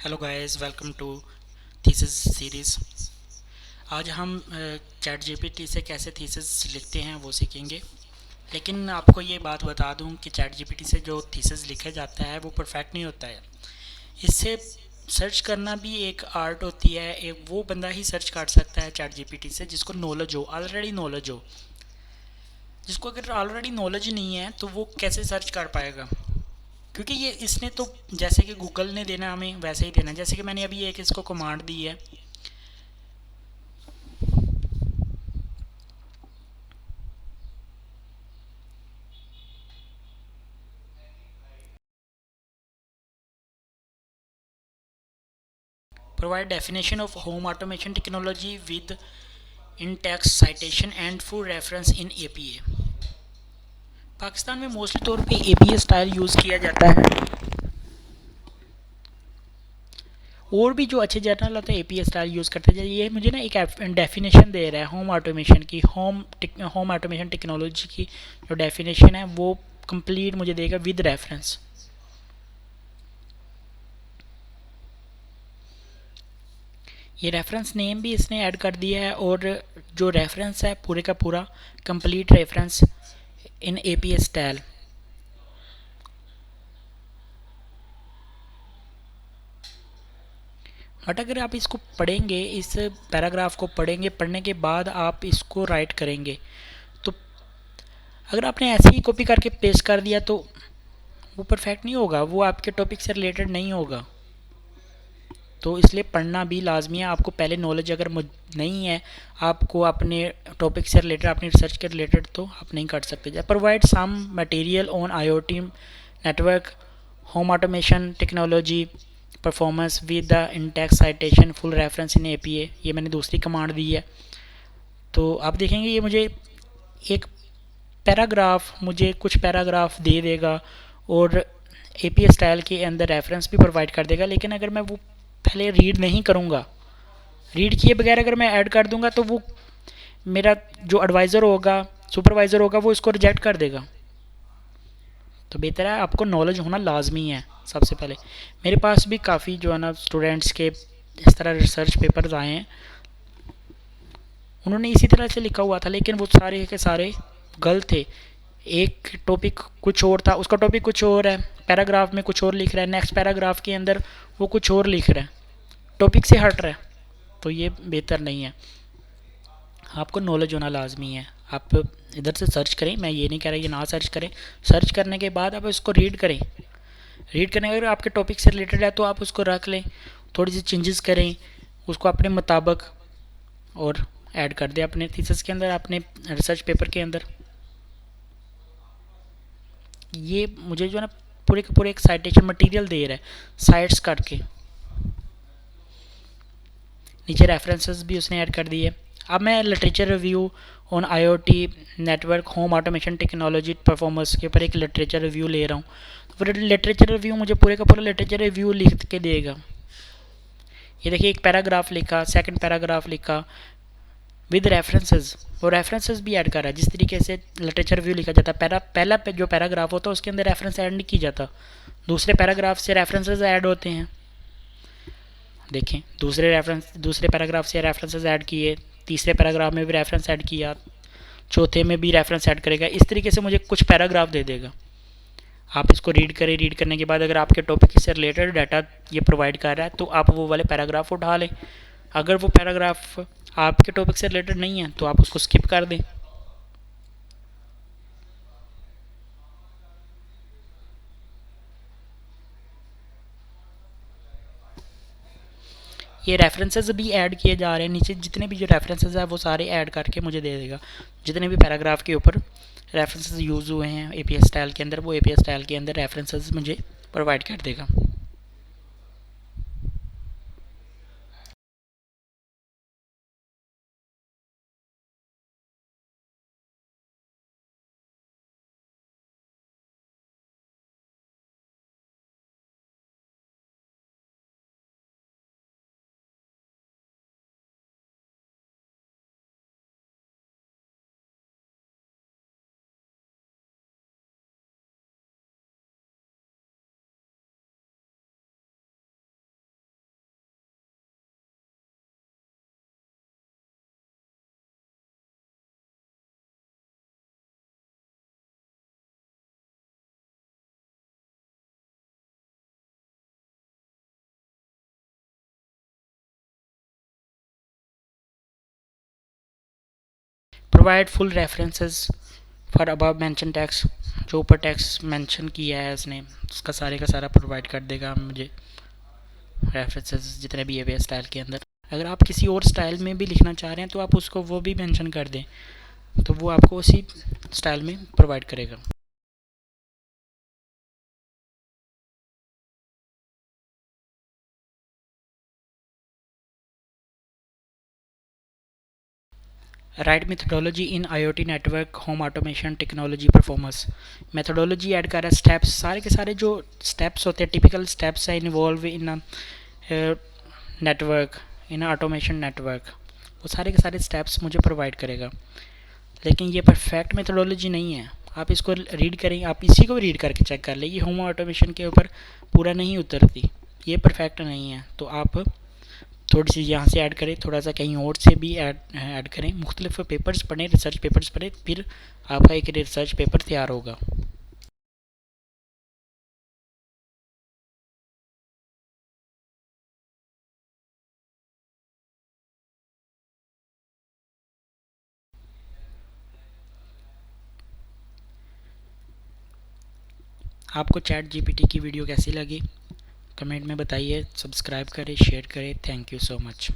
Hello guys, welcome to thesis series. आज हम chat GPT से कैसे थीसिस लिखते हैं वो सीखेंगे। लेकिन आपको ये बात बता दूं कि चैट जीपीटी से जो थीसिस लिखा जाता है वो परफेक्ट नहीं होता है। इससे सर्च करना भी एक आर्ट होती है। एक वो बंदा ही सर्च कर सकता है चैट जीपीटी से जिसको नॉलेज हो, ऑलरेडी नॉलेज हो। जिसको अगर ऑलरेडी नॉलेज नहीं है तो वो कैसे सर्च कर पाएगा? क्योंकि ये इसने तो जैसे कि गूगल ने देना हमें वैसे ही देना है। जैसे कि मैंने अभी एक इसको कमांड दी है, provide definition of home automation technology with in-text citation and full reference in APA। Pakistan में मोस्टली तौर पे APA स्टाइल यूज़ किया जाता है। और भी जो अच्छे जर्नल होते हैं APA स्टाइल यूज़ करते हैं। ये मुझे ना एक डेफिनेशन दे रहा है होम ऑटोमेशन की, होम ऑटोमेशन टेक्नोलॉजी की जो डेफिनेशन है वो कंप्लीट मुझे देगा विद रेफरेंस। ये रेफरेंस नेम भी इसने ऐड कर दिया है और जो रेफरेंस है पूरे का पूरा complete reference in APA style. But अगर आप इसको पढ़ेंगे, इस पैराग्राफ को पढ़ेंगे, पढ़ने के बाद आप इसको राइट करेंगे तो अगर आपने ऐसे ही कॉपी करके पेस्ट कर दिया तो वो परफेक्ट नहीं होगा, वो आपके टॉपिक से रिलेटेड नहीं होगा। तो इसलिए पढ़ना भी लाजमी है। आपको पहले नॉलेज अगर नहीं है आपको अपने टॉपिक से रिलेटेड, अपनी रिसर्च के रिलेटेड, तो आप नहीं कर सकते। Provide some material on IoT network home automation technology performance with the in text citation full reference in APA। ये मैंने दूसरी कमांड दी है। तो आप देखेंगे ये मुझे एक पैराग्राफ, मुझे कुछ पैराग्राफ दे देगा और APA स्टाइल के अंदर रेफरेंस भी प्रोवाइड कर देगा। लेकिन अगर मैं वो पहले रीड नहीं करूँगा, रीड किए बगैर अगर मैं ऐड कर दूंगा तो वो मेरा जो एडवाइज़र होगा, सुपरवाइज़र होगा, वो इसको रिजेक्ट कर देगा। तो बेहतर है आपको नॉलेज होना लाजमी है सबसे पहले। मेरे पास भी काफ़ी जो है ना स्टूडेंट्स के इस तरह रिसर्च पेपर्स आए हैं, उन्होंने इसी तरह से लिखा हुआ था लेकिन वो सारे के सारे गलत थे। एक टॉपिक कुछ और था, उसका टॉपिक कुछ और है, पैराग्राफ में कुछ और लिख रहा है, नेक्स्ट पैराग्राफ के अंदर वो कुछ और लिख रहा है, टॉपिक से हट रहा है। तो ये बेहतर नहीं है। आपको नॉलेज होना लाजमी है। आप इधर से सर्च करें, मैं ये नहीं कह रहा कि ना सर्च करें। सर्च करने के बाद आप इसको रीड करें। रीड करने के अगर आपके टॉपिक से रिलेटेड है तो आप उसको रख लें, थोड़ी सी चेंजेस करें उसको अपने मुताबिक और ऐड कर दें अपने थीसिस के अंदर, अपने रिसर्च पेपर के अंदर। ये मुझे जो है ना पूरे के पूरे एक साइटेशन मटेरियल दे रहा है साइट्स करके, नीचे रेफरेंसेस भी उसने ऐड कर दिए। अब मैं literature review on IoT network home automation technology performance के ऊपर एक लिटरेचर रिव्यू ले रहा हूँ। तो फिर लिटरेचर रिव्यू मुझे पूरे का पूरा लिटरेचर रिव्यू लिख के देगा। ये देखिए, एक पैराग्राफ लिखा, सेकंड पैराग्राफ लिखा विद रेफरेंसेस। वो रेफरेंसेस भी ऐड कर रहा है। जिस तरीके से लिटरेचर रिव्यू लिखा जाता है, पहला जो पैराग्राफ होता है उसके अंदर रेफरेंस ऐड नहीं की जाता, दूसरे पैराग्राफ से रेफरेंसेस ऐड होते हैं। देखें, दूसरे पैराग्राफ से रेफरेंसेस ऐड किए, तीसरे पैराग्राफ में भी रेफरेंस ऐड किया, चौथे में भी रेफरेंस ऐड करेगा। इस तरीके से मुझे कुछ पैराग्राफ दे देगा। आप इसको रीड करें, रीड करने के बाद अगर आपके टॉपिक से रिलेटेड डाटा ये प्रोवाइड कर रहा है तो आप वो वाले पैराग्राफ उठा लें। अगर वो पैराग्राफ आपके टॉपिक से रिलेटेड नहीं है तो आप उसको स्किप कर दें। ये रेफरेंसेस भी ऐड किए जा रहे हैं, नीचे जितने भी जो रेफरेंसेस है वो सारे ऐड करके मुझे दे देगा। जितने भी पैराग्राफ के ऊपर रेफरेंसेस यूज़ हुए हैं APA स्टाइल के अंदर, वो APA स्टाइल के अंदर रेफरेंसेस मुझे प्रोवाइड कर देगा। Provide full references for above mention text, जो ऊपर टेक्स्ट मेंशन किया है उसने उसका सारे का सारा प्रोवाइड कर देगा मुझे रेफरेंसेस जितने भी है स्टाइल के अंदर। अगर आप किसी और स्टाइल में भी लिखना चाह रहे हैं तो आप उसको वो भी मेंशन कर दें, तो वो आपको उसी स्टाइल में प्रोवाइड करेगा। राइट मेथडोलॉजी इन IoT network home automation technology performance. Methodology add कर रहा है, स्टेप्स सारे के सारे जो स्टेप्स होते हैं टिपिकल स्टेप्स है involve in network, in automation network, वो सारे के सारे स्टेप्स मुझे प्रोवाइड करेगा। लेकिन ये परफेक्ट मेथडोलॉजी नहीं है, आप इसको रीड करें, आप इसी को रीड करके चेक कर लें, ये होम ऑटोमेशन के ऊपर पूरा नहीं उतरती, ये परफेक्ट नहीं है। तो आप थोड़ी सी यहाँ से ऐड करें, थोड़ा सा कहीं और से भी ऐड करें, मुख्तलिफ पेपर्स पढ़ें, रिसर्च पेपर्स पढ़ें, फिर आपका एक रिसर्च पेपर तैयार होगा। आपको चैट जीपीटी की वीडियो कैसी लगी कमेंट में बताइए, सब्सक्राइब करें, शेयर करें। Thank you so much.